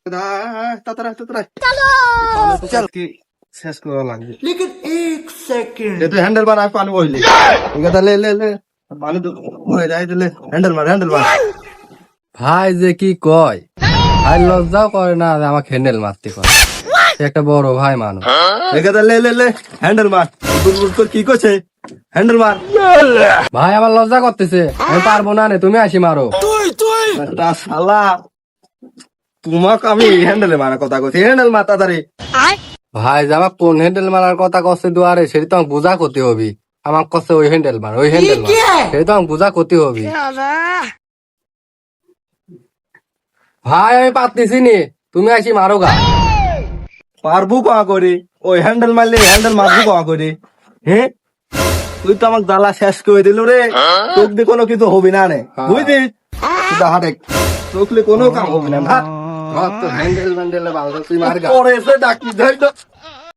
তাড়াতাড়ি চল কি শেষ করা লাগবে लेकिन एक सेकंड তুই হ্যান্ডেল মার আমি পানি বইলি ঠিক আছে লে লে লে পানি তো হয়ে যায় দিলে হ্যান্ডেল মার ভাই যে কি কয় ভাই লজ্জাও করে না যে আমাকে হ্যান্ডেল মারতে কয় সে একটা বড় ভাই মানুষ। ঠিক আছে লে লে লে হ্যান্ডেল মার তোর কি করছে হ্যান্ডেল মার ভাই আমার লজ্জা করতেছে, আমি পারবো না নে, তুমি আসি মারো। তা শালা তোমাকে আমি হ্যান্ডেলে মারার কথা কইছি হ্যান্ডেল মার তাড়াতাড়ি ভাই যে আমার কোন হ্যান্ডেল মারার কথা কচ্ছে দুয়ারে সেটা তো আমাকে বুঝা করতে হবে। আমাকে কচ্ছে ওই হ্যান্ডেল মার, ওই হ্যান্ডেল মার, সেটা তো আমাকে বুঝা করতে হবে। ভাই আমি পারতেছি নি, তুমি আসি মারো গা। পারবো কয়া করে ওই হ্যান্ডেল মারলে হ্যান্ডেল মারবো কয়া করে হ্যাঁ তুই তো আমাকে জ্বালা শেষ করে দিল রে তোক দিয়ে কোনো কিছু হবি না রে বুঝলি তুই হাটে তোকলে কোনো কাম হবে না হ্যান্ডেল ম্যান্ডেলে ভালো তুই মার গা। পরে এসে ডাকি ধর